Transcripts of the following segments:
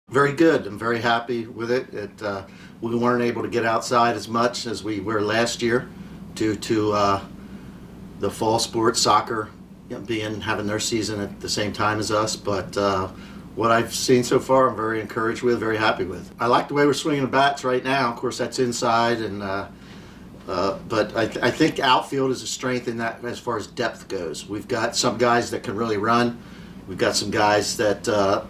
Very good. I'm very happy with it. We weren't able to get outside as much as we were last year due to the fall sports, soccer, having their season at the same time as us. But what I've seen so far, I'm very encouraged with, very happy with. I like the way we're swinging the bats right now. Of course, that's inside, but I think outfield is a strength in that as far as depth goes. We've got some guys that can really run. We've got some guys that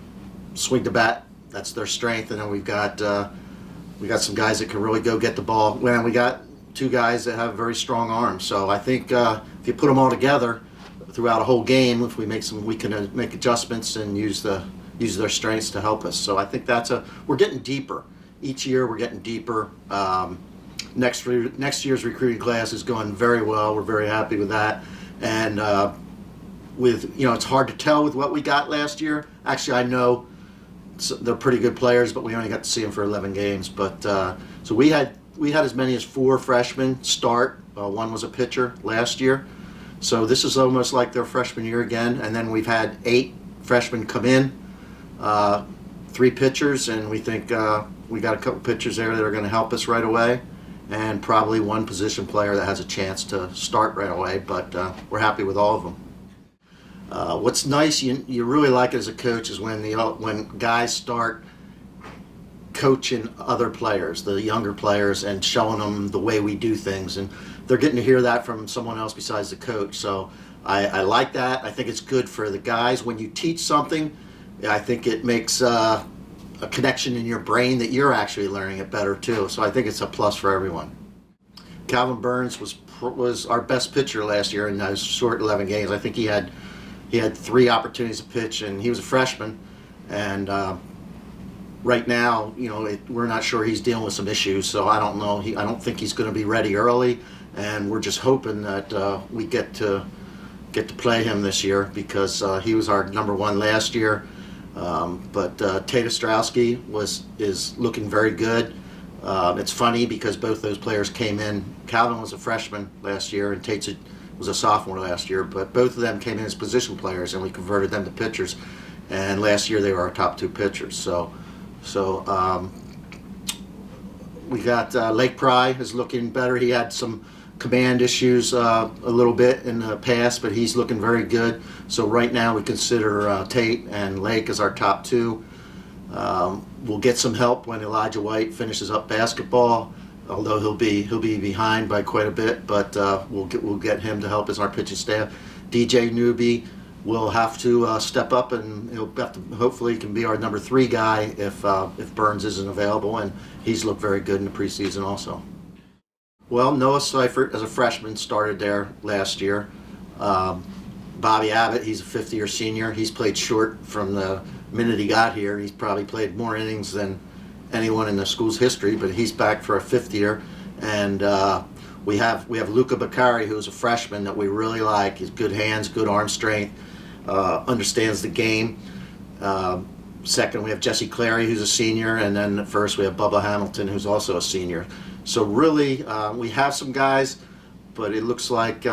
swing the bat. That's their strength, and then we got some guys that can really go get the ball. Well, we got two guys that have very strong arms. So I think if you put them all together throughout a whole game, if we can make adjustments and use their strengths to help us. So I think we're getting deeper. Each year we're getting deeper. Next year's recruiting class is going very well. We're very happy with that, and it's hard to tell with what we got last year. Actually, I know they're pretty good players, but we only got to see them for 11 games. But so we had as many as 4 freshmen start. One was a pitcher last year, so this is almost like their freshman year again. And then we've had 8 freshmen come in, 3 pitchers, and we think we got a couple pitchers there that are going to help us right away, and probably 1 position player that has a chance to start right away. But we're happy with all of them. What's nice, you really like it as a coach, is when guys start coaching other players, the younger players, and showing them the way we do things, and they're getting to hear that from someone else besides the coach. So I like that. I think it's good for the guys. When you teach something, I think it makes a connection in your brain that you're actually learning it better too. So I think it's a plus for everyone. Calvin Burns was our best pitcher last year in those short 11 games. I think he had 3 opportunities to pitch, and he was a freshman. And right now, we're not sure. He's dealing with some issues, so I don't know. I don't think he's going to be ready early, and we're just hoping that we get to play him this year, because he was our number 1 last year. But Tate Ostrowski is looking very good. It's funny because both those players came in. Calvin was a freshman last year, and Tate was a sophomore last year, but both of them came in as position players, and we converted them to pitchers. And last year they were our top 2 pitchers. So we got Lake Pry is looking better. He had some command issues a little bit in the past, but he's looking very good. So right now we consider Tate and Lake as our top 2. We'll get some help when Elijah White finishes up basketball, although he'll be behind by quite a bit, but we'll get him to help as our pitching staff. DJ Newby will have to step up, and he'll have to, hopefully can be our number 3 guy if Burns isn't available, and he's looked very good in the preseason also. Well, Noah Seifert as a freshman started there last year. Bobby Abbott, he's a 5th-year senior. He's played short from the minute he got here. He's probably played more innings than anyone in the school's history, but he's back for a 5th year. And we have Luca Bakari, who's a freshman that we really like. He's good hands, good arm strength, understands the game. Second, we have Jesse Clary, who's a senior, and then at first we have Bubba Hamilton, who's also a senior. So really, we have some guys, but it looks like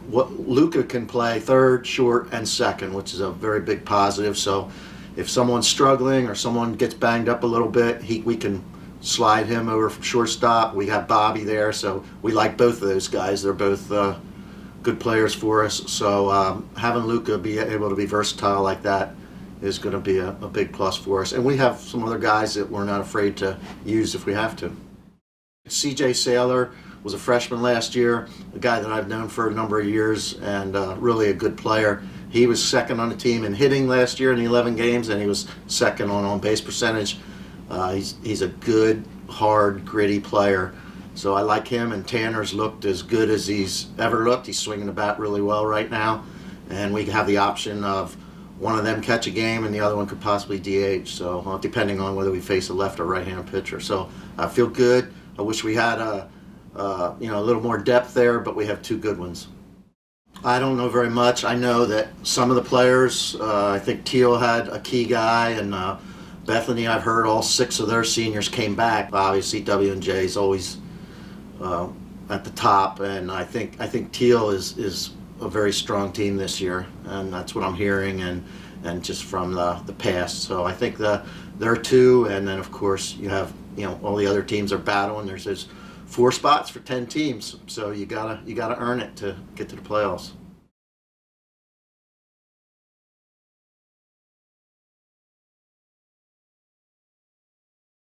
what Luca can play 3rd, short, and 2nd, which is a very big positive. So if someone's struggling or someone gets banged up a little bit, we can slide him over from shortstop. We have Bobby there, so we like both of those guys. They're both good players for us. So having Luca be able to be versatile like that is going to be a big plus for us. And we have some other guys that we're not afraid to use if we have to. CJ Saylor was a freshman last year, a guy that I've known for a number of years, and really a good player. He was 2nd on the team in hitting last year in the 11 games, and he was 2nd on base percentage. He's a good, hard, gritty player. So I like him, and Tanner's looked as good as he's ever looked. He's swinging the bat really well right now, and we have the option of one of them catch a game and the other one could possibly DH, so depending on whether we face a left or right-hand pitcher. So I feel good. I wish we had a little more depth there, but we have 2 good ones. I don't know very much. I know that some of the players, I think Teal had a key guy, and Bethany, I've heard all 6 of their seniors came back. Obviously, W&J is always at the top, and I think Teal is a very strong team this year, and that's what I'm hearing. And and just from the past. So I think they're two, and then of course you have all the other teams are battling. There's 4 spots for 10 teams, so you gotta earn it to get to the playoffs.